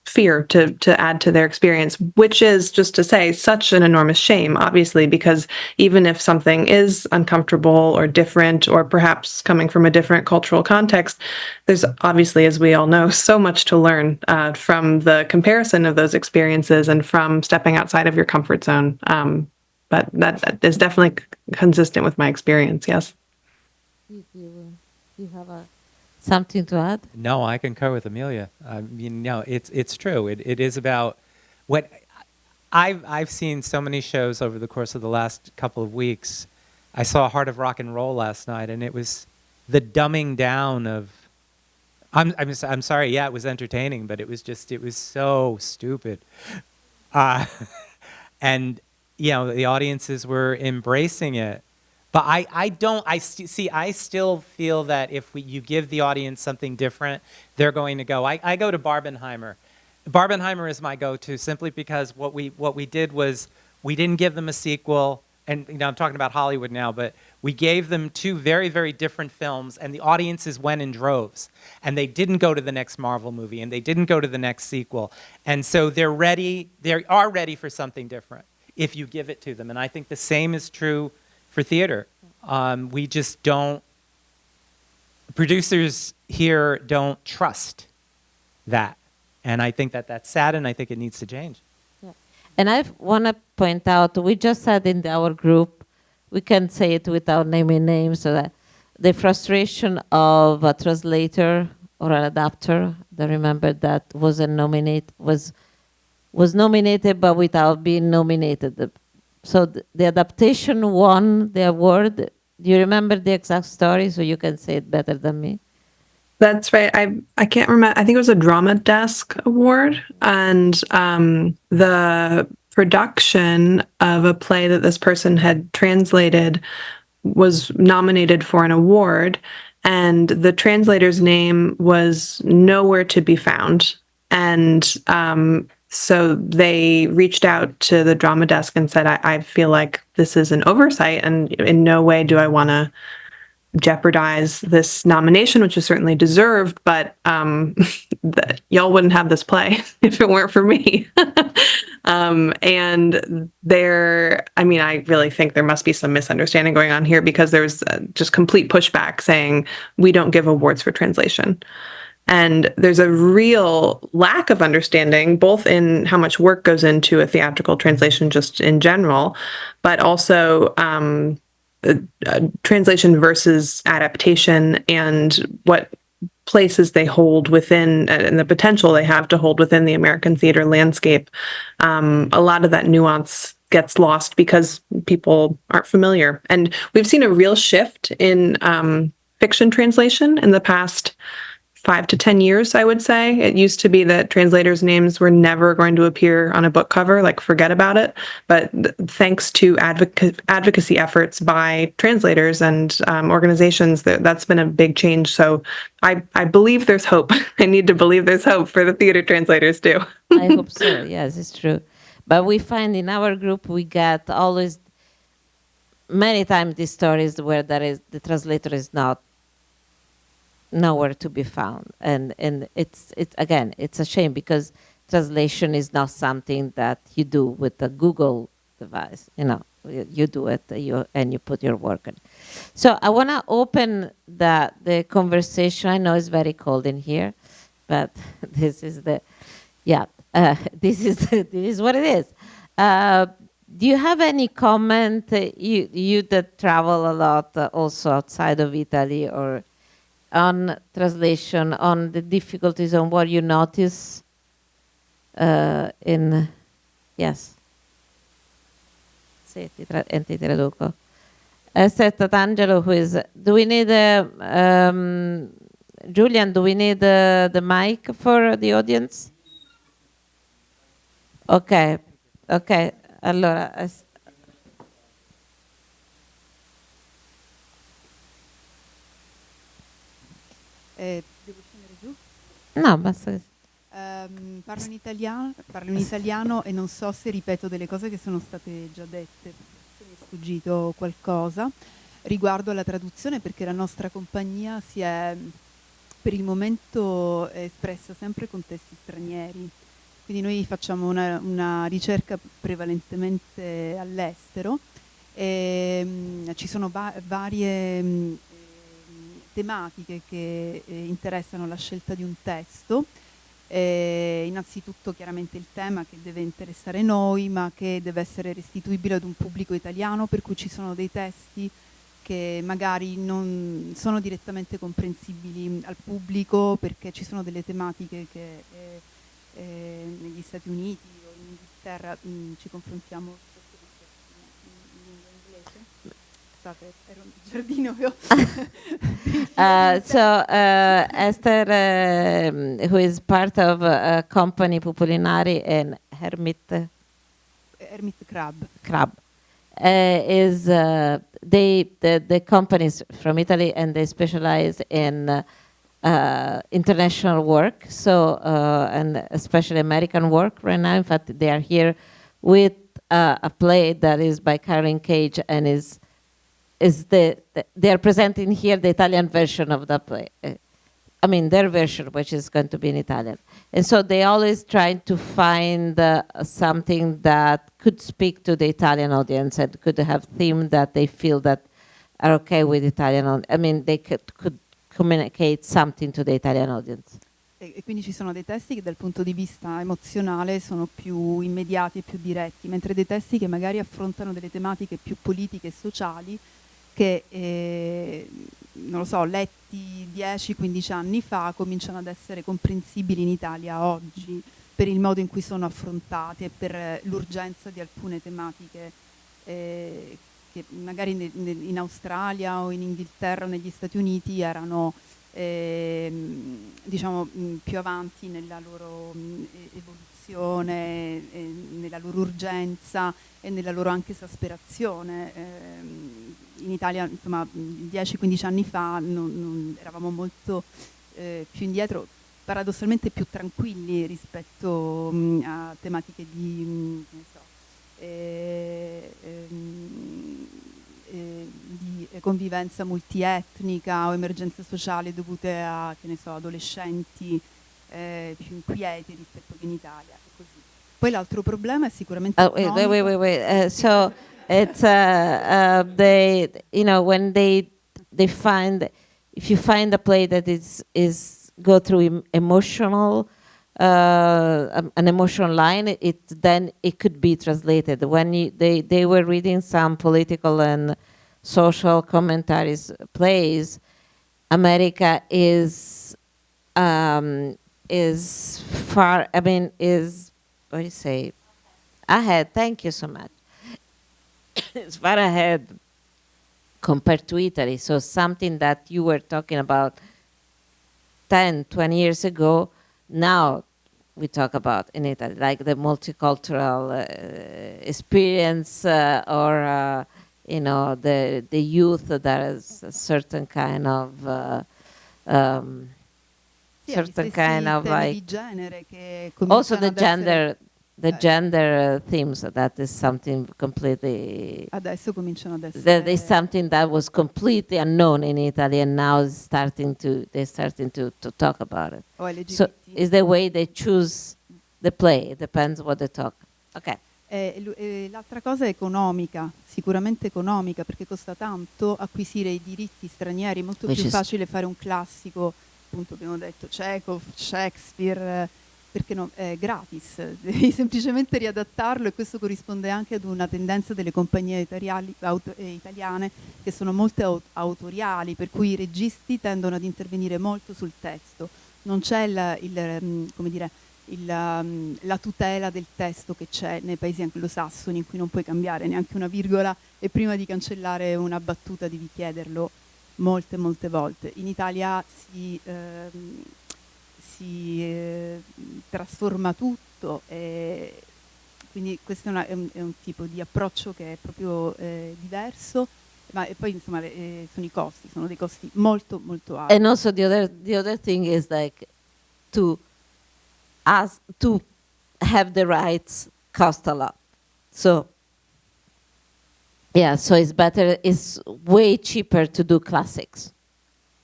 fear to add to their experience, which is, just to say, such an enormous shame, obviously, because even if something is uncomfortable or different, or perhaps coming from a different cultural context, there's obviously, as we all know, so much to learn from the comparison of those experiences and from stepping outside of your comfort zone. But that is definitely consistent with my experience, yes. You have something to add? No, I concur with Amelia. I mean, no, it's true. It is about what I've seen so many shows over the course of the last couple of weeks. I saw Heart of Rock and Roll last night, and it was the dumbing down of. I'm sorry. Yeah, it was entertaining, but it was so stupid, and the audiences were embracing it. But I still feel that if you give the audience something different, they're going to go. I go to Barbenheimer. Barbenheimer is my go-to simply because what we did was we didn't give them a sequel, and I'm talking about Hollywood now, but we gave them two very, very different films, and the audiences went in droves, and they didn't go to the next Marvel movie, and they didn't go to the next sequel, and so they are ready for something different if you give it to them, and I think the same is true for theater. We just don't, producers here don't trust that. And I think that's sad, and I think it needs to change. Yeah. And I want to point out, we just said in our group, we can say it without naming names, so that the frustration of a translator or an adapter, I remember that was nominated but without being nominated. So the adaptation won the award. Do you remember the exact story? So you can say it better than me. That's right. I can't remember. I think it was a Drama Desk Award, and the production of a play that this person had translated was nominated for an award, and the translator's name was nowhere to be found. And so they reached out to the Drama Desk and said, I feel like this is an oversight, and in no way do I want to jeopardize this nomination, which is certainly deserved, but y'all wouldn't have this play if it weren't for me. And I really think there must be some misunderstanding going on here, because there's just complete pushback saying we don't give awards for translation. And there's a real lack of understanding, both in how much work goes into a theatrical translation just in general, but also translation versus adaptation, and what places they hold within, and the potential they have to hold within the American theater landscape. A lot of that nuance gets lost because people aren't familiar. And we've seen a real shift in fiction translation in the past 5 to 10 years, I would say. It used to be that translators' names were never going to appear on a book cover, like forget about it. But thanks to advocacy efforts by translators and organizations, that's been a big change. So I believe there's hope. I need to believe there's hope for the theater translators too. I hope so. Yes, it's true. But we find in our group, we get always many times these stories where the translator is nowhere to be found, and it's again, it's a shame, because translation is not something that you do with a Google device. You do it, and you put your work in. So I want to open the conversation. I know it's very cold in here, but this is this is what it is. Do you have any comment? You that travel a lot, also outside of Italy, or on translation, on the difficulties, on what you notice in Yes. Sì, ti traduco. Said Angelo, who is, do we need Julian, do we need the mic for the audience? Ok, ok, allora. Devo scendere giù? No, basta. Parlo in italiano e non so se ripeto delle cose che sono state già dette, se mi è sfuggito qualcosa riguardo alla traduzione, perché la nostra compagnia si è per il momento espressa sempre con testi stranieri, quindi noi facciamo una ricerca prevalentemente all'estero e ci sono varie tematiche che interessano la scelta di un testo. Innanzitutto chiaramente il tema che deve interessare noi, ma che deve essere restituibile ad un pubblico italiano, per cui ci sono dei testi che magari non sono direttamente comprensibili al pubblico, perché ci sono delle tematiche che negli Stati Uniti o in Inghilterra ci confrontiamo in lingua inglese. Scusate, ero nel giardino e So Esther, who is part of company Pupulinari and Hermit Crab, is the companies from Italy, and they specialize in international work, so and especially American work right now. In fact, they are here with a play that is by Karen Cage, and they are presenting here the Italian version of the play. I mean, their version, which is going to be in Italian. And so they always trying to find something that could speak to the Italian audience and could have themes that they feel that are okay with Italian. I mean, they could communicate something to the Italian audience. E quindi ci sono dei testi che dal punto di vista emozionale sono più immediati e più diretti, mentre dei testi che magari affrontano delle tematiche più politiche e sociali che, non lo so, letti 10-15 anni fa cominciano ad essere comprensibili in Italia oggi per il modo in cui sono affrontati e per l'urgenza di alcune tematiche che magari in Australia o in Inghilterra o negli Stati Uniti erano diciamo più avanti nella loro evoluzione, nella loro urgenza e nella loro anche esasperazione. In Italia, insomma, 10-15 anni fa non eravamo molto più indietro, paradossalmente più tranquilli rispetto a tematiche di, che ne so, di convivenza multietnica o emergenze sociali dovute a, che ne so, adolescenti più inquieti rispetto che in Italia e così. Poi l'altro problema è sicuramente wait. So it's they, you know, when they find, if you find a play that is go through emotional an emotional line, then it could be translated. When they were reading some political and social commentaries plays, America is far, I mean, is, what do you say, ahead. Thank you so much. It's far ahead compared to Italy. So something that you were talking about 10, 20 years ago, now we talk about in Italy, like the multicultural experience or you know, the youth that is a certain kind of certain kind of like di genere che also the essere, gender themes, that is something completely adesso cominciano ad essere that is something that was completely unknown in Italy, and now they're starting to talk about it. So is the way they choose the play, it depends what they talk. Okay. L'altra cosa è economica, sicuramente economica, perché costa tanto acquisire i diritti stranieri, è molto più facile fare un classico, appunto abbiamo detto Chekhov, Shakespeare, perché no, è gratis, devi semplicemente riadattarlo, e questo corrisponde anche ad una tendenza delle compagnie italiane che sono molto autoriali, per cui i registi tendono ad intervenire molto sul testo, non c'è come dire, la tutela del testo che c'è nei paesi anglosassoni, in cui non puoi cambiare neanche una virgola e prima di cancellare una battuta devi chiederlo molte volte. In Italia si trasforma tutto, e quindi questo è un tipo di approccio che è proprio diverso, ma e poi insomma sono i costi, sono dei costi molto alti. And also the other thing is like to have the rights cost a lot. So yeah, so it's way cheaper to do classics.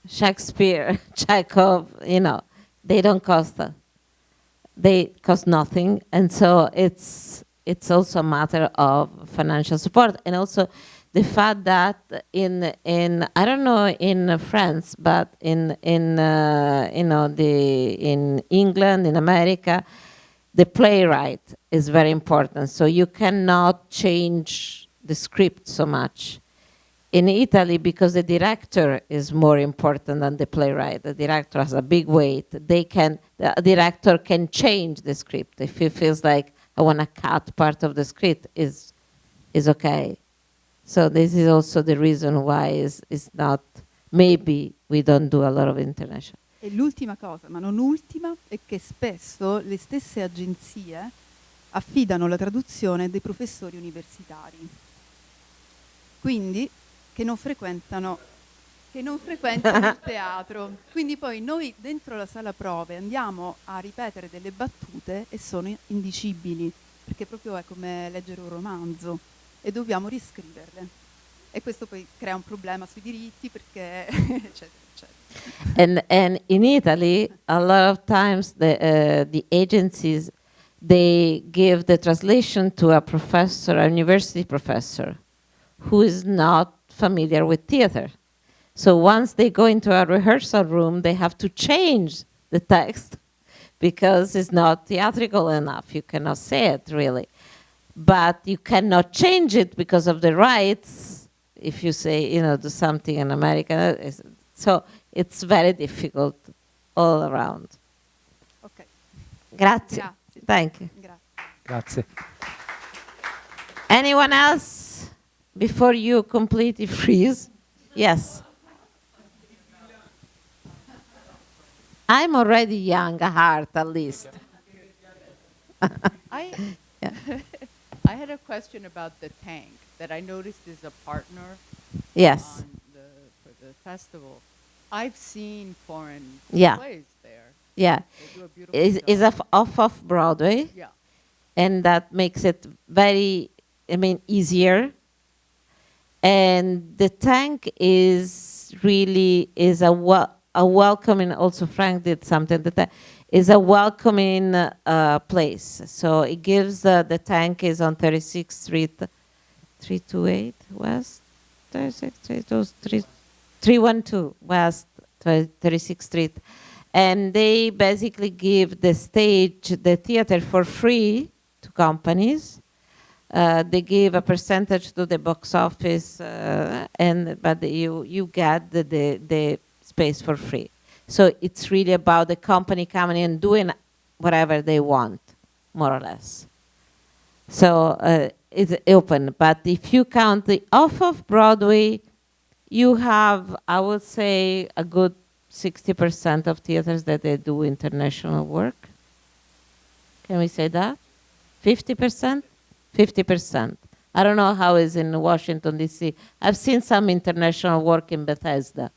Shakespeare, Chekhov, they don't cost they cost nothing, and so it's also a matter of financial support, and also the fact that in I don't know in France, but in England, in America, the playwright is very important. So you cannot change the script so much. In Italy, because the director is more important than the playwright, the director has a big weight. The director can change the script. If he feels like I want to cut part of the script, is okay. So this is also the reason why is not, maybe we don't do a lot of international. E l'ultima cosa, ma non ultima, è che spesso le stesse agenzie affidano la traduzione dei professori universitari. Quindi che non frequentano il teatro. Quindi poi noi dentro la sala prove andiamo a ripetere delle battute e sono indicibili, perché proprio è come leggere un romanzo e dobbiamo riscriverle. E questo poi crea un problema sui diritti, perché eccetera. And in Italy, a lot of times the agencies, they give the translation to a professor, a university professor, who is not familiar with theater. So once they go into a rehearsal room, they have to change the text because it's not theatrical enough. You cannot say it really. But you cannot change it because of the rights if you say, do something in America. So it's very difficult all around. Okay. Grazie. Grazie. Thank you. Grazie. Anyone else? Before you completely freeze? Yes. I'm already young at heart, at least. Yeah. I had a question about the tank that I noticed is a partner Yes. for the festival. I've seen foreign Yeah. plays there. Yeah. They do a beautiful Is job. off Broadway, Yeah. and that makes it very, easier. And the tank is really a welcoming. Also, Frank did something that is a welcoming place. So it gives the tank is on 36th Street, 328 West, 36th Street, 312 West, 36th Street, and they basically give the stage, the theater for free to companies. They give a percentage to the box office, but you get the space for free. So it's really about the company coming in and doing whatever they want, more or less. So it's open. But if you count the off of Broadway, you have, I would say, a good 60% of theaters that they do international work. Can we say that? 50%? 50%. I don't know how it's in Washington, D.C. I've seen some international work in Bethesda,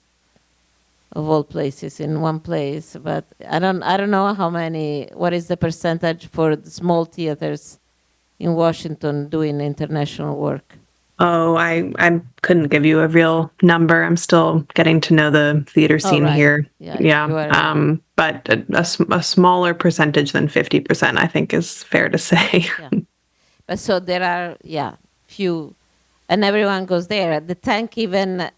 of all places, in one place, but I don't know how many, what is the percentage for the small theaters in Washington doing international work? Oh, I couldn't give you a real number. I'm still getting to know the theater scene right. here. Yeah, you are- But a smaller percentage than 50%, I think, is fair to say. Yeah. But so there are, few, and everyone goes there. The Tank even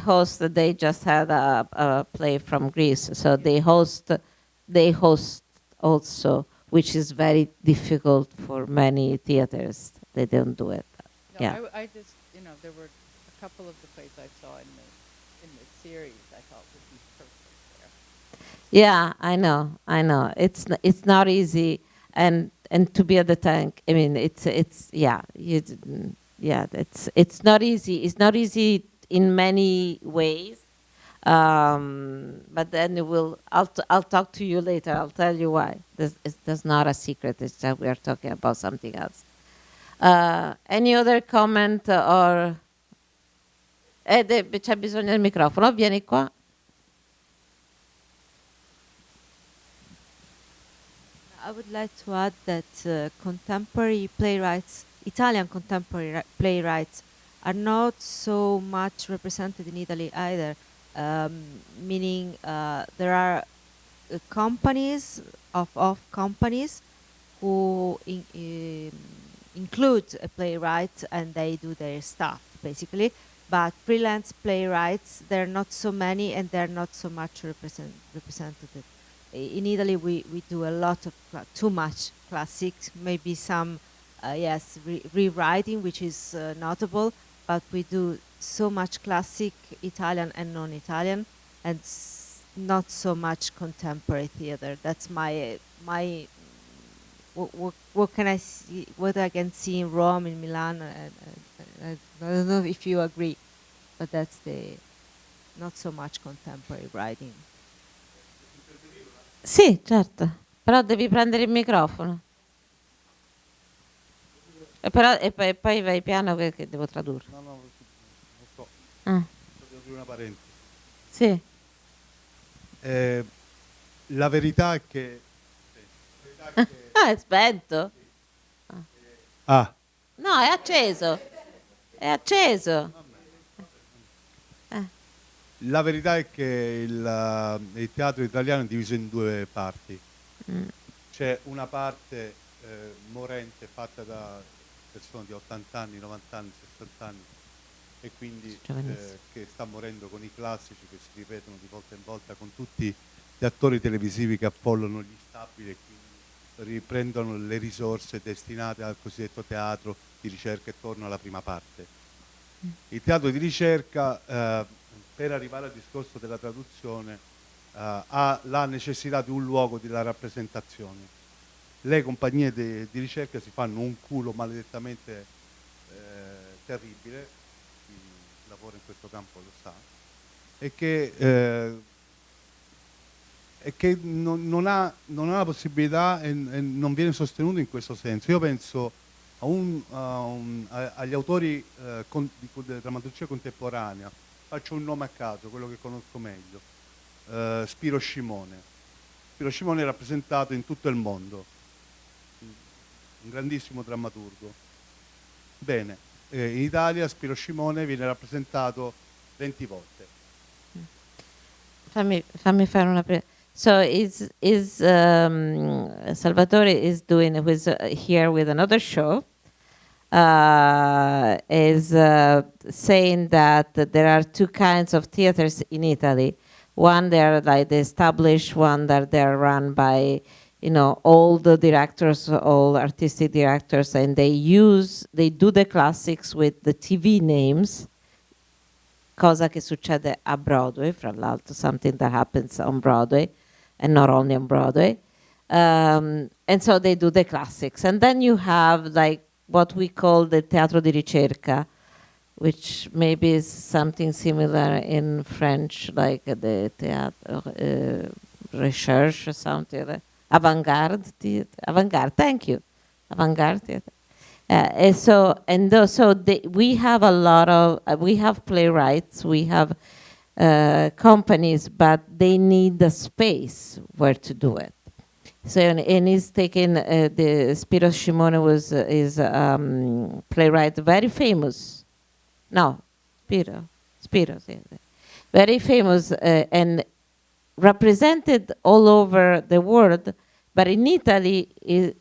hosts, they just had a play from Greece, so they host also, which is very difficult for many theaters. They don't do it. No, Yeah. I just, there were a couple of the plays I saw in the series I thought would be perfect there. Yeah, I know. It's not easy, and to be at the tank. I mean, it's yeah, yeah. It's not easy. It's not easy in many ways. But then I'll talk to you later. I'll tell you why. That's not a secret. It's just we are talking about something else. Any other comment or? C'è bisogno del microfono. Vieni qua. I would like to add that contemporary playwrights, Italian contemporary playwrights, are not so much represented in Italy either. Meaning there are companies of companies who include a playwright and they do their stuff basically. But freelance playwrights, there are not so many and they're not so much represented. In Italy, we do a lot of too much classics, maybe some, yes, rewriting, which is notable, but we do so much classic Italian and non-Italian, and not so much contemporary theater. That's my what can I see? What I can see in Rome, in Milan. I don't know if you agree, but that's the not so much contemporary writing. Sì, certo, però devi prendere il microfono. E poi vai piano che devo tradurre. No, non so. Ah. Devo aprire una parentesi. Sì. La verità è che... Ah, è spento? Ah, No, è acceso. È acceso. la verità è che il teatro italiano è diviso in due parti. C'è una parte morente fatta da persone di 80 anni, 90 anni, 60 anni e quindi che sta morendo con i classici che si ripetono di volta in volta con tutti gli attori televisivi che affollano gli stabili e quindi riprendono le risorse destinate al cosiddetto teatro di ricerca e torno alla prima parte. Il teatro di ricerca per arrivare al discorso della traduzione ha la necessità di un luogo della rappresentazione. Le compagnie di ricerca si fanno un culo maledettamente terribile, chi lavora in questo campo lo sa, e che non ha la possibilità e non viene sostenuto in questo senso. Io penso agli autori di drammaturgia contemporanea, faccio un nome a caso, quello che conosco meglio, Spiro Scimone. Spiro Scimone è rappresentato in tutto il mondo, un grandissimo drammaturgo. Bene, in Italia Spiro Scimone viene rappresentato 20 volte. Fammi fare una So Salvatore is doing here with another show. Is saying that there are two kinds of theaters in Italy. One, they're like the established one that they're run by, all the directors, all artistic directors, and they do the classics with the TV names, cosa che succede a Broadway, fra l'altro, something that happens on Broadway, and not only on Broadway. And so they do the classics. And then you have like what we call the teatro di ricerca, which maybe is something similar in French, like the théâtre recherche or something. Avant-garde theater. Avant-garde, thank you. Avant-garde theater. We have a lot of, we have playwrights, we have companies, but they need the space where to do it. So, and he's taken, the Spiro Scimone is playwright, very famous. No, Spiro, sì. Very famous and represented all over the world, but in Italy,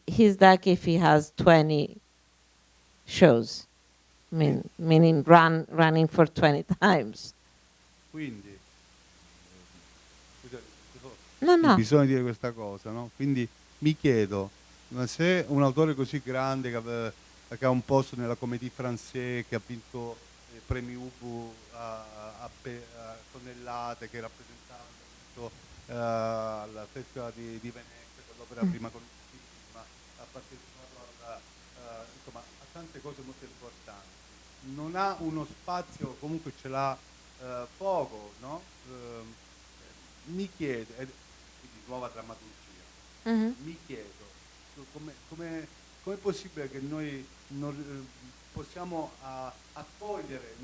he's like if he has 20 shows, meaning running for 20 times. Quindi, No. bisogna dire questa cosa, no? Quindi mi chiedo, ma se un autore così grande che ha un posto nella Comédie Française, che ha vinto premi Ubu a tonnellate, che rappresentava al Festival di Venezia, con l'opera prima conosciutissima, ha partecipato insomma, a tante cose molto importanti. Non ha uno spazio, comunque ce l'ha poco, no? Mi chiedo, quindi nuova drammaturgia, mi chiedo come è possibile che noi non possiamo accogliere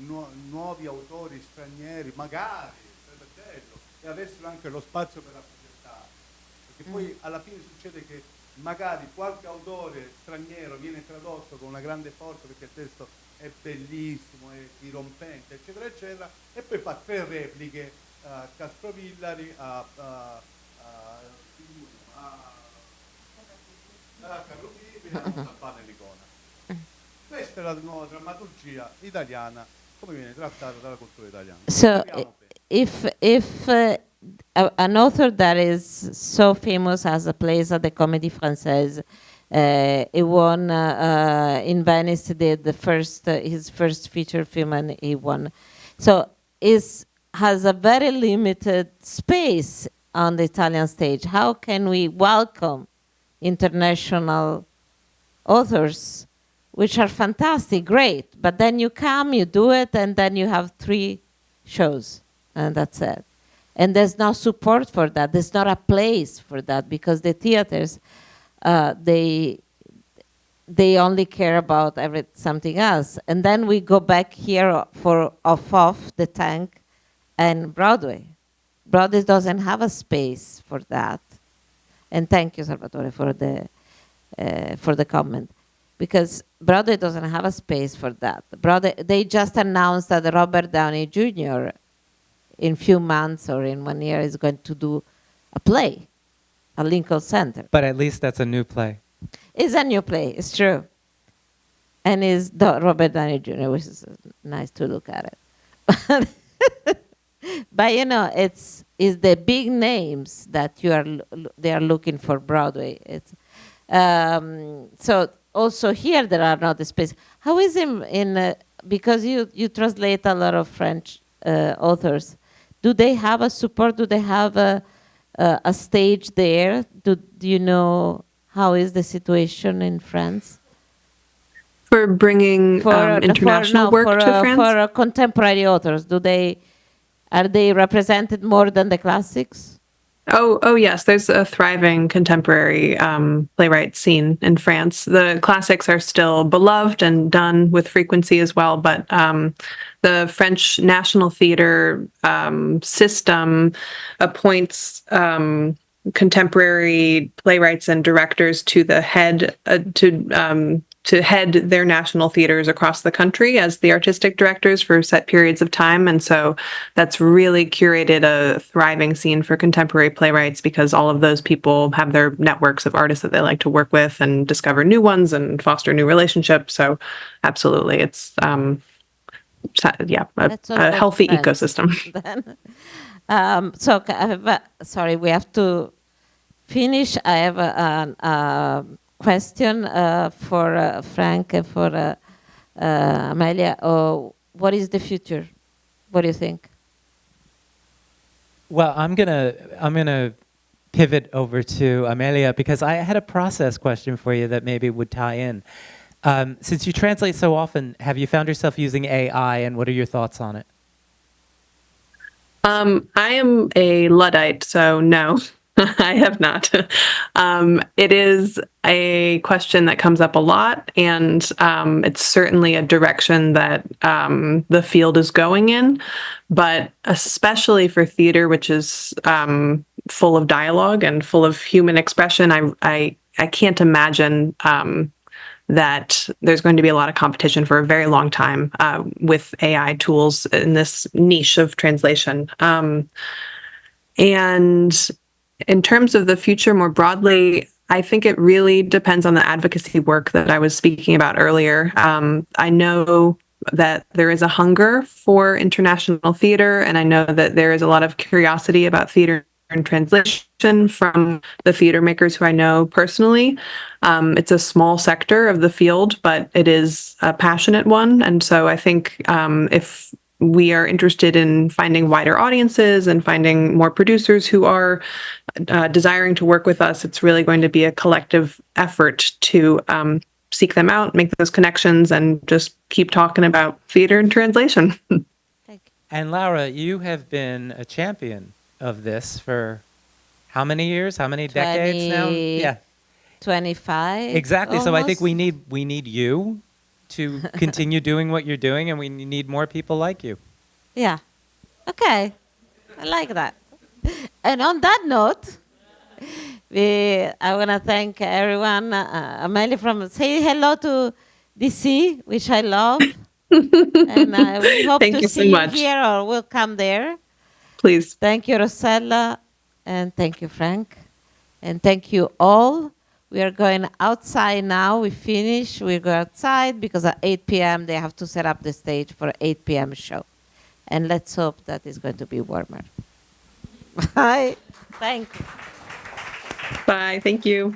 nuovi autori stranieri, magari, sarebbe bello, e avessero anche lo spazio per rappresentare. Perché poi alla fine succede che magari qualche autore straniero viene tradotto con una grande forza perché il testo è bellissimo, è dirompente, eccetera, eccetera, e poi fa 3 repliche a Castrovillari, a Carrubini, a Montapane e Licona. Questa è la nuova drammaturgia italiana, come viene trattata dalla cultura italiana. So, if an author that is so famous as a plays at the Comédie Française, he won in Venice, did his first feature film, and he won. So has a very limited space on the Italian stage. How can we welcome international authors, which are fantastic, great, but then you come, you do it, and then you have 3 shows, and that's it. And there's no support for that. There's not a place for that, because the theaters, they only care about something else. And then we go back here for off the tank and Broadway. Broadway doesn't have a space for that. And thank you, Salvatore, for the comment. Because Broadway doesn't have a space for that. Broadway, they just announced that Robert Downey Jr. in few months or in 1 year is going to do a play at Lincoln Center. But at least that's a new play. It's a new play, it's true. And it's Robert Downey Jr., which is nice to look at it. But you know, it's the big names that they are looking for Broadway. It's so also here there are not the space. How is in because you translate a lot of French authors? Do they have a support? Do they have a stage there? Do you know how is the situation in France? For bringing international work to France? For contemporary authors, are they represented more than the classics? Oh yes, there's a thriving contemporary playwright scene in France. The classics are still beloved and done with frequency as well, but the French National Theatre system appoints contemporary playwrights and directors to the head to head their national theaters across the country as the artistic directors for set periods of time. And so that's really curated a thriving scene for contemporary playwrights, because all of those people have their networks of artists that they like to work with and discover new ones and foster new relationships. So absolutely, it's a healthy ecosystem. Sorry, we have to finish. I have a question for Frank and for Amelia. What is the future? What do you think? Well, I'm gonna pivot over to Amelia, because I had a process question for you that maybe would tie in. Since you translate so often, have you found yourself using AI, and what are your thoughts on it? I am a Luddite, so no. I have not. It is a question that comes up a lot, and it's certainly a direction that the field is going in. But especially for theater, which is full of dialogue and full of human expression, I can't imagine that there's going to be a lot of competition for a very long time with AI tools in this niche of translation. And in terms of the future more broadly, I think it really depends on the advocacy work that I was speaking about earlier. I know that there is a hunger for international theater, and I know that there is a lot of curiosity about theater and translation from the theater makers who I know personally. It's a small sector of the field, but it is a passionate one. And so I think if we are interested in finding wider audiences and finding more producers who are desiring to work with us. It's really going to be a collective effort to seek them out, make those connections, and just keep talking about theater and translation. Thank you. And Laura, you have been a champion of this for how many years? How many decades now? Yeah, 25. exactly. So I think almost. we need you to continue doing what you're doing, and we need more people like you. Yeah. Okay. I like that. And on that note, I want to thank everyone. Amelia, say hello to DC, which I love. And we hope Thank to you see so you much. here or we'll come there. Please. Thank you, Rossella. And thank you, Frank. And thank you all. We are going outside now. We finish. We go outside because at 8 p.m. they have to set up the stage for 8 p.m. show. And let's hope that it's going to be warmer. Bye. Thank you. Bye. Thank you.